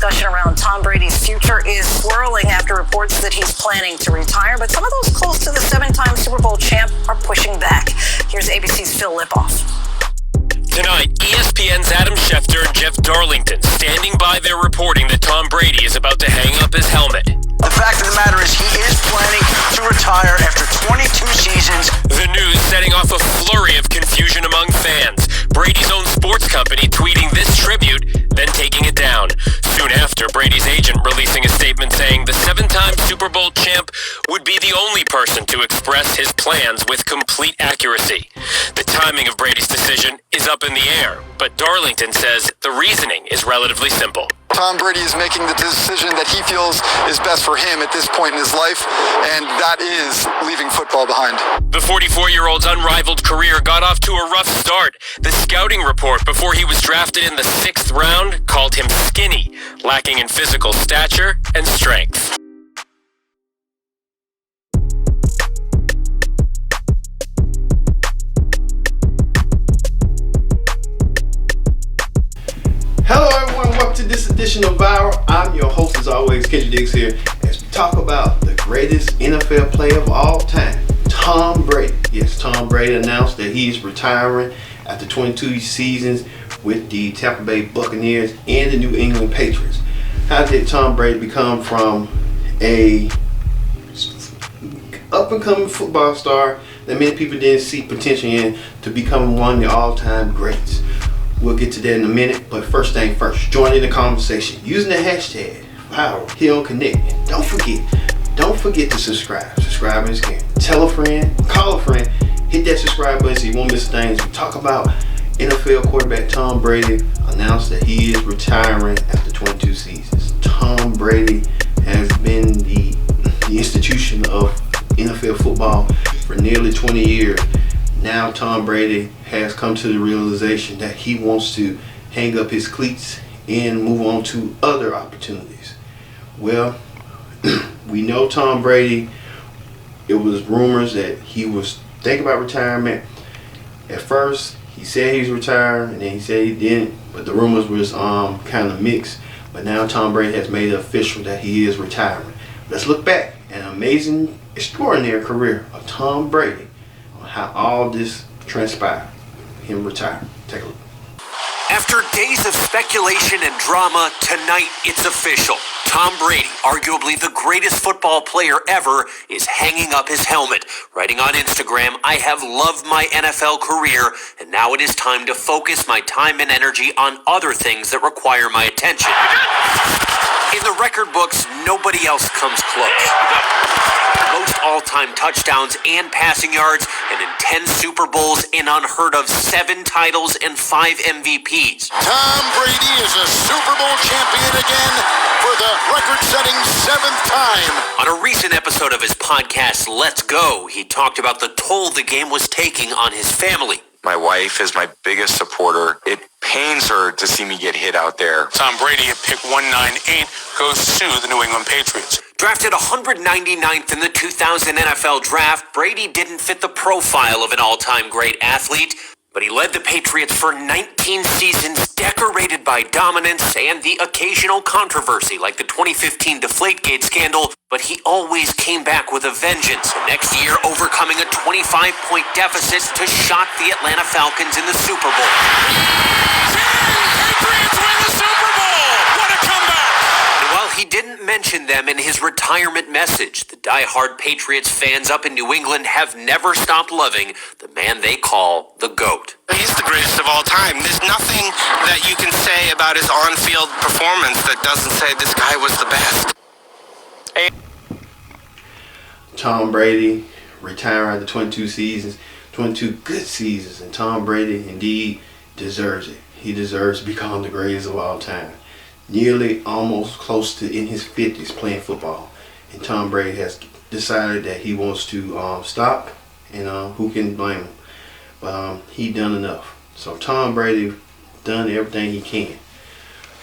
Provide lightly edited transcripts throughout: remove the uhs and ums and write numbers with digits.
discussion around Tom Brady's future is swirling after reports that he's planning to retire, but some of those close to the seven-time Super Bowl champ are pushing back. Here's ABC's Phil Lipoff. Tonight, ESPN's Adam Schefter and Jeff Darlington standing by their reporting that Tom Brady is about to hang up his helmet. The fact of the matter is he is planning to retire after 22 seasons. The news setting off a flurry of confusion among fans. Brady's own sports company tweeting this tribute, then taking it down. Soon after, Brady's agent releasing a statement saying the seven-time Super Bowl champ would be the only person to express his plans with complete accuracy. The timing of Brady's decision is up in the air, but Darlington says the reasoning is relatively simple. Tom Brady is making the decision that he feels is best for him at this point in his life, and that is leaving football behind. The 44-year-old's unrivaled career got off to a rough start. The scouting report before he was drafted in the 6th round called him skinny, lacking in physical stature and strength. Hello everyone, welcome to this edition of Viral. I'm your host as always, Kendrick Diggs here, as we talk about the greatest NFL player of all time, Tom Brady. Yes, Tom Brady announced that he's retiring after 22 seasons with the Tampa Bay Buccaneers and the New England Patriots. How did Tom Brady become from a up-and-coming football star that many people didn't see potential in to becoming one of the all-time greats? We'll get to that in a minute, but first thing first, join in the conversation using the hashtag ViralHereOnConnect. Don't forget to subscribe. Subscribe in this game. Tell a friend, call a friend, hit that subscribe button so you won't miss things. We talk about NFL quarterback Tom Brady announced that he is retiring after 22 seasons. Tom Brady has been the institution of NFL football for nearly 20 years. Now Tom Brady has come to the realization that he wants to hang up his cleats and move on to other opportunities. Well, we know Tom Brady, it was rumors that he was thinking about retirement. At first, he said he was retiring, and then he said he didn't, but the rumors was kind of mixed. But now Tom Brady has made it official that he is retiring. Let's look back at an amazing, extraordinary career of Tom Brady, how all this transpired, him retiring. Take a look. After days of speculation and drama, tonight it's official. Tom Brady, arguably the greatest football player ever, is hanging up his helmet, writing on Instagram, "I have loved my NFL career, and now it is time to focus my time and energy on other things that require my attention." In the record books, nobody else comes close. Most all-time touchdowns and passing yards, and in 10 Super Bowls, an unheard of 7 titles and 5 MVPs. Tom Brady is a Super Bowl champion again for the record-setting 7th time. On a recent episode of his podcast, Let's Go, he talked about the toll the game was taking on his family. My wife is my biggest supporter. It pains her to see me get hit out there. Tom Brady at pick 198 goes to the New England Patriots. Drafted 199th in the 2000 NFL Draft, Brady didn't fit the profile of an all-time great athlete, but he led the Patriots for 19 seasons, decorated by dominance and the occasional controversy like the 2015 Deflategate scandal, but he always came back with a vengeance. Next year, overcoming a 25-point deficit to shock the Atlanta Falcons in the Super Bowl. Patriots win the Super Bowl! What a comeback! And while he didn't mention them in his retirement message, the die-hard Patriots fans up in New England have never stopped loving the man they call the GOAT. He's the greatest of all time. There's nothing that you can say about his on-field performance that doesn't say this guy was the best. Tom Brady retiring after 22 seasons, 22 good seasons, and Tom Brady indeed deserves it. He deserves to become the greatest of all time. Nearly almost close to in his 50s playing football, and Tom Brady has decided that he wants to stop, and who can blame him? But he done enough. So Tom Brady done everything he can.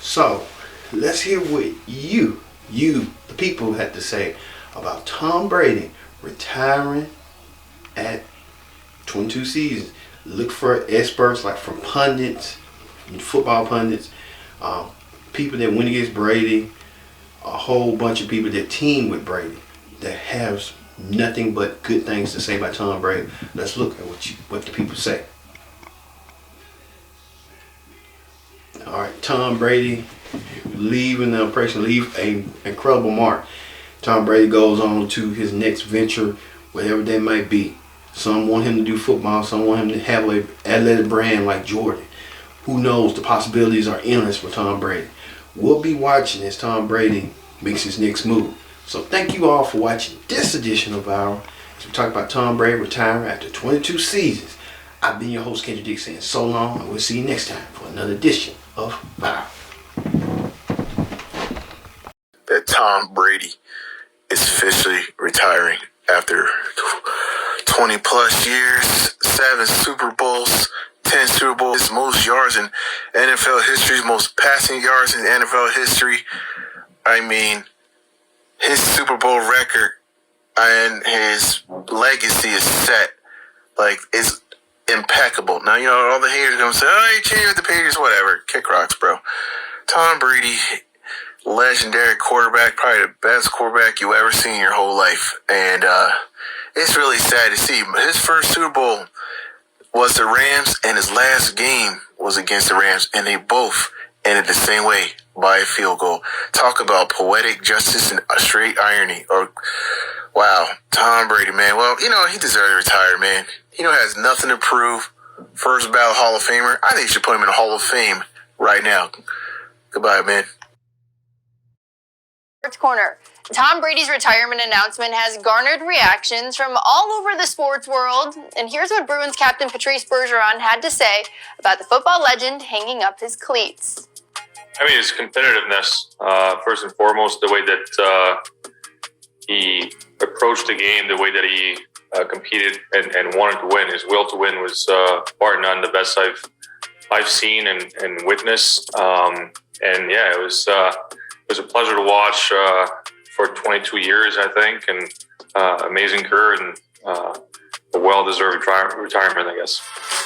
So let's hear what you, the people, had to say about Tom Brady retiring at 22 seasons. Look for experts like from pundits, football pundits, people that went against Brady, a whole bunch of people that team with Brady that has nothing but good things to say about Tom Brady. Let's look at what the people say. All right, Tom Brady leaving the impression, leave an incredible mark. Tom Brady goes on to his next venture, whatever that might be. Some want him to do football, some want him to have an athletic brand like Jordan. Who knows? The possibilities are endless for Tom Brady. We'll be watching as Tom Brady makes his next move. So thank you all for watching this edition of Viral as we talk about Tom Brady retiring after 22 seasons. I've been your host, Kendrick Dick, saying so long, and we'll see you next time for another edition of Viral. That Tom Brady is officially retiring after 20 plus years, 7 Super Bowls, 10 Super Bowls, most yards in NFL history, most passing yards in NFL history. I mean, his Super Bowl record and his legacy is set. Like, it's impeccable. Now, you know, all the haters are going to say, oh, you cheated with the Patriots, whatever. Kick rocks, bro. Tom Brady, legendary quarterback, probably the best quarterback you ever seen in your whole life. And it's really sad to see. His first Super Bowl was the Rams, and his last game was against the Rams, and they both ended the same way, by a field goal. Talk about poetic justice and a straight irony. Or, wow, Tom Brady, man. Well, you know, he deserves to retire, man. You know, has nothing to prove. First ballot Hall of Famer. I think you should put him in the Hall of Fame right now. Goodbye, man. Sports Corner. Tom Brady's retirement announcement has garnered reactions from all over the sports world, and here's what Bruins captain Patrice Bergeron had to say about the football legend hanging up his cleats. I mean, his competitiveness, first and foremost, the way that he approached the game, the way that he competed and wanted to win. His will to win was bar none the best I've seen and witnessed. And yeah, it was a pleasure to watch for 22 years, I think, and amazing career and a well-deserved retirement, I guess.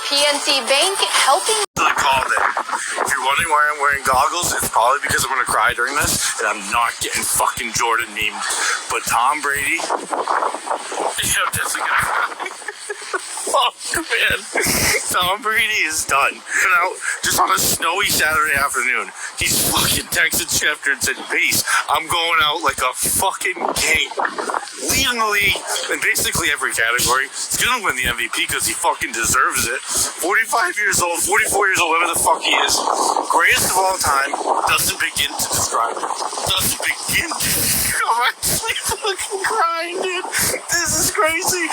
PNC Bank helping. I called it. If you're wondering why I'm wearing goggles, it's probably because I'm going to cry during this, and I'm not getting fucking Jordan memed. But Tom Brady, yeah, that's a good fuck, man. Tom Brady is done. And out just on a snowy Saturday afternoon, he's fucking texted Schefter and said, "Peace, I'm going out like a fucking king." Leading the league in basically every category. He's going to win the MVP because he fucking deserves it. 45 years old, 44 years old, whatever the fuck he is. Greatest of all time. Doesn't begin to describe it. Doesn't begin to. I'm actually fucking crying, dude. This is crazy.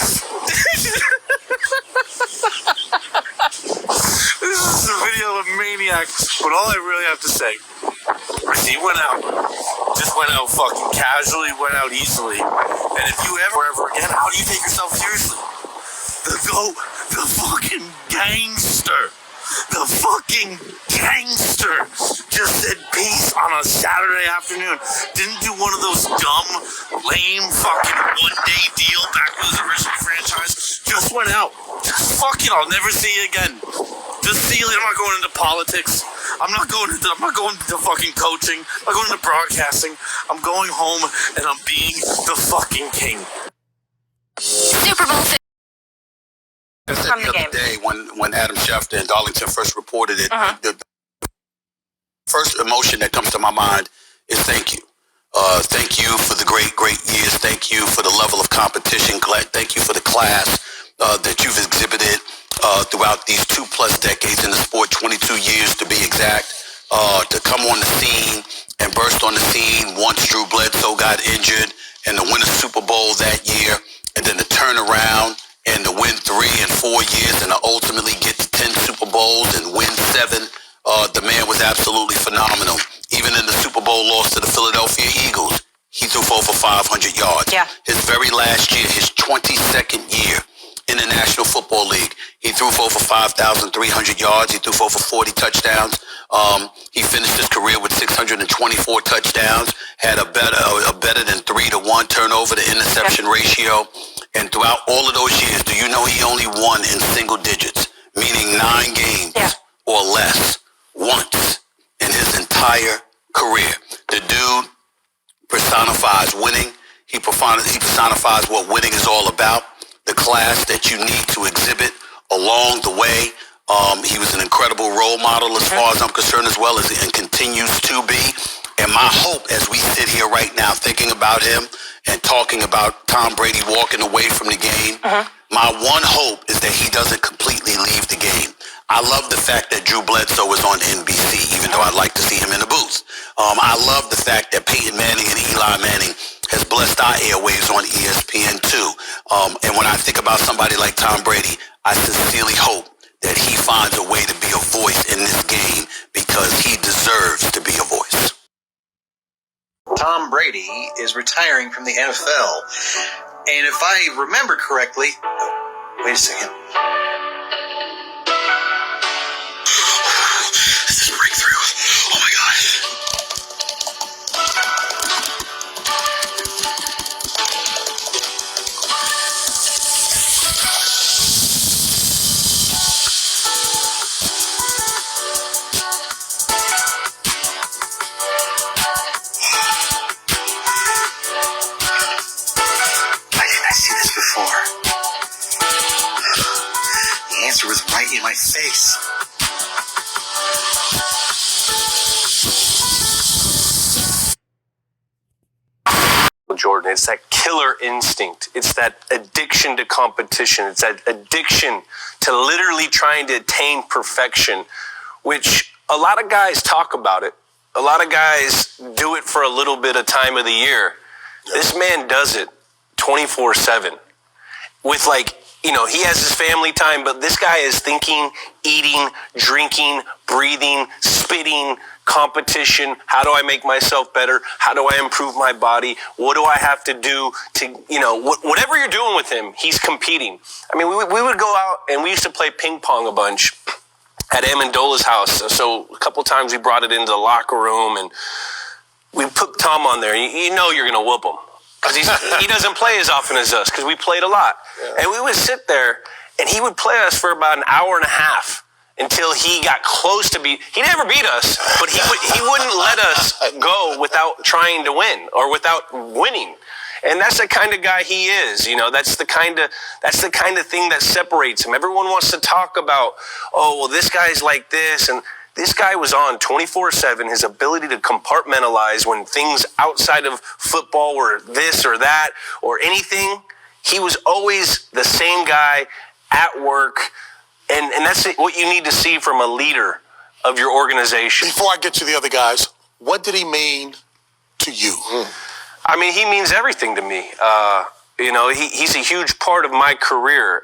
This is a video of a maniac. But all I really have to say is he went out. Just went out fucking casually, went out easily. And if you ever again, how do you take yourself seriously? The fucking gangster. The fucking gangster just said peace on a Saturday afternoon. Didn't do one of those dumb, lame fucking one-day deal back to his original franchise. Just went out. Just fucking, I'll never see you again. Just see you later. I'm not going into politics. I'm not going into fucking coaching. I'm not going into broadcasting. I'm going home and I'm being the fucking king. Super Bowl from the other day when Adam Schefter and Darlington first reported it, the first emotion that comes to my mind is thank you. Thank you for the great years. Thank you for the level of competition. Thank you for the class that you've exhibited throughout these 2+ decades in the sport, 22 years to be exact, to come on the scene and burst on the scene once Drew Bledsoe got injured and to win a Super Bowl that year, and then to turn around and to win 3 and 4 years and to ultimately get to 10 Super Bowls and win 7. The man was absolutely phenomenal. Even in the Super Bowl loss to the Philadelphia Eagles, he threw for over 500 yards. Yeah. His very last year, his 22nd year in the National Football League, he threw for over 5,300 yards. He threw for over 40 touchdowns. He finished his career with 624 touchdowns, had a better than 3-to-1 turnover to interception ratio. And throughout all of those years, do you know he only won in single digits, meaning 9 games or less once in his entire career. The dude personifies winning. He personifies what winning is all about, the class that you need to exhibit along the way. He was an incredible role model as far as I'm concerned, as well as and continues to be. And my hope as we sit here right now thinking about him and talking about Tom Brady walking away from the game, my one hope is that he doesn't completely leave the game. I love the fact that Drew Bledsoe is on NBC, even though I'd like to see him in the booth. I love the fact that Peyton Manning and Eli Manning has blessed our airwaves on ESPN too. And when I think about somebody like Tom Brady, I sincerely hope that he finds a way to be a voice in this game because he deserves to be a voice. Tom Brady is retiring from the NFL. And if I remember correctly, wait a second. This is a breakthrough. Oh my God. I see this before. The answer was right in my face. Jordan, it's that killer instinct. It's that addiction to competition. It's that addiction to literally trying to attain perfection, which a lot of guys talk about it. A lot of guys do it for a little bit of time of the year. This man does it 24/7 with he has his family time, but this guy is thinking, eating, drinking, breathing, spitting, competition. How do I make myself better? How do I improve my body? What do I have to do to, whatever you're doing with him, he's competing. I mean, we would go out and we used to play ping pong a bunch at Amendola's house. So a couple times we brought it into the locker room and we put Tom on there. You know you're going to whoop him. Because he doesn't play as often as us, because we played a lot. Yeah. And we would sit there, and he would play us for about an hour and a half until he got close to beat. He never beat us, but he wouldn't let us go without trying to win or without winning. And that's the kind of guy he is. That's the kind of thing that separates him. Everyone wants to talk about, this guy's like this, and this guy was on 24/7. His ability to compartmentalize when things outside of football were this or that or anything, he was always the same guy at work. And that's what you need to see from a leader of your organization. Before I get to the other guys, what did he mean to you? I mean, he means everything to me. He's a huge part of my career.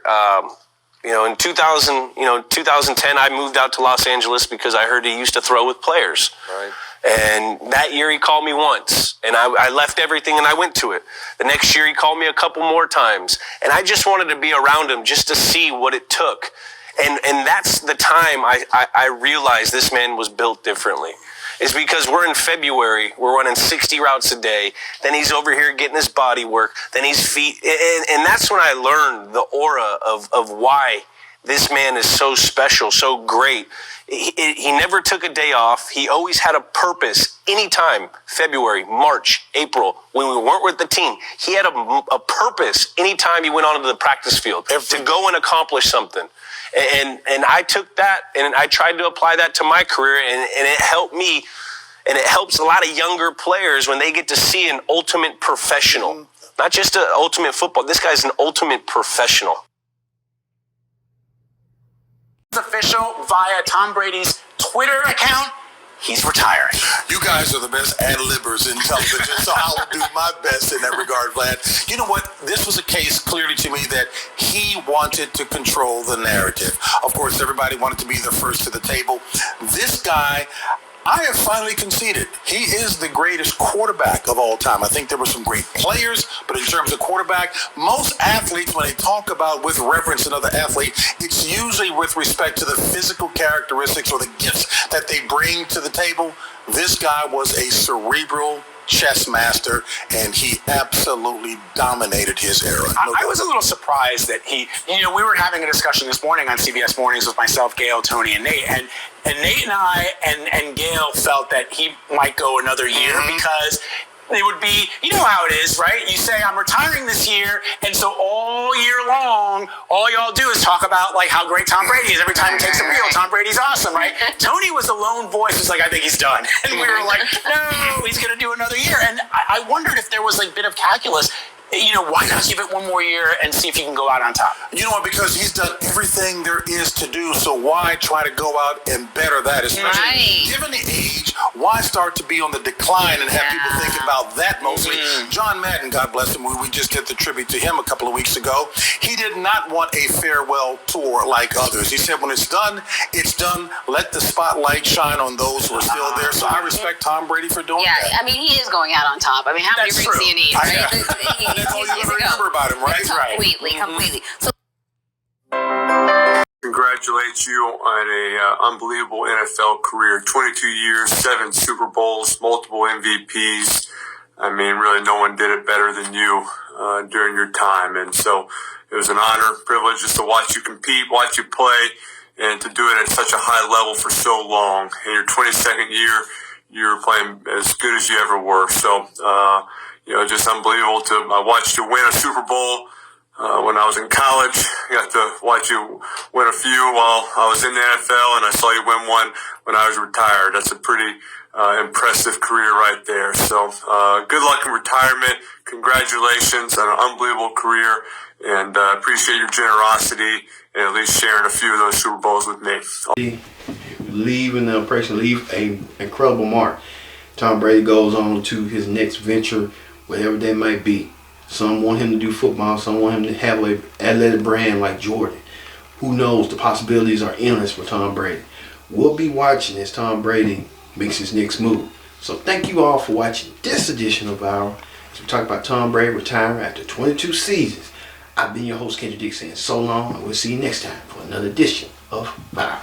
In 2010, I moved out to Los Angeles because I heard he used to throw with players. Right. And that year he called me once, and I left everything and I went to it. The next year he called me a couple more times, and I just wanted to be around him just to see what it took. And that's the time I realized this man was built differently. Is because we're in February, we're running 60 routes a day, then he's over here getting his body work, then he's feet, and that's when I learned the aura of why this man is so special, so great. He never took a day off. He always had a purpose. Anytime, February, March, April, when we weren't with the team, he had a purpose anytime he went onto the practice field to go and accomplish something. And I took that and I tried to apply that to my career, and it helped me, and it helps a lot of younger players when they get to see an ultimate professional, not just an ultimate football. This guy's an ultimate professional. Official via Tom Brady's Twitter account. He's retiring. You guys are the best ad-libbers in television, so I will do my best in that regard, Vlad. You know what? This was a case clearly to me that he wanted to control the narrative. Of course, everybody wanted to be the first to the table. This guy, I have finally conceded. He is the greatest quarterback of all time. I think there were some great players, but in terms of quarterback, most athletes, when they talk about with reference to another athlete, it's usually with respect to the physical characteristics or the gifts that they bring to the table. This guy was a cerebral chess master, and he absolutely dominated his era. I was a little surprised that he, we were having a discussion this morning on CBS Mornings with myself, Gail, Tony, and Nate, and Nate and I and Gail felt that he might go another year because it would be, you know how it is, right? You say, I'm retiring this year, and so all year long, all y'all do is talk about like how great Tom Brady is. Every time he takes a reel, Tom Brady's awesome, right? Tony was the lone voice who's like, I think he's done. And we were like, no, he's going to do another year. And I wondered if there was like a bit of calculus. Why not give it one more year and see if you can go out on top? You know what? Because he's done everything there is to do, so why try to go out and better that? Especially given the age, why start to be on the decline and have people think about that mostly? John Madden, God bless him, we just did the tribute to him a couple of weeks ago. He did not want a farewell tour like others. He said, when it's done, it's done. Let the spotlight shine on those who are still there. So I respect Tom Brady for doing that. Yeah, I mean, he is going out on top. I mean, how many rings do you need, right? That's all you ever remember about him, right? Completely. So congratulate you on a unbelievable NFL career. 22 years, 7 Super Bowls, multiple MVPs. I mean, really no one did it better than you during your time. And so it was an honor, privilege just to watch you compete, watch you play, and to do it at such a high level for so long. In your 22nd year, you were playing as good as you ever were. So, just unbelievable I watched you win a Super Bowl when I was in college. I got to watch you win a few while I was in the NFL, and I saw you win one when I was retired. That's a pretty impressive career right there. So good luck in retirement. Congratulations on an unbelievable career, and appreciate your generosity and at least sharing a few of those Super Bowls with me. Leave an incredible mark. Tom Brady goes on to his next venture, whatever that might be. Some want him to do football, some want him to have an athletic brand like Jordan. Who knows? The possibilities are endless for Tom Brady. We'll be watching as Tom Brady makes his next move. So thank you all for watching this edition of Viral, as we talk about Tom Brady retiring after 22 seasons. I've been your host, Kendrick Dick, saying so long, and we'll see you next time for another edition of Viral.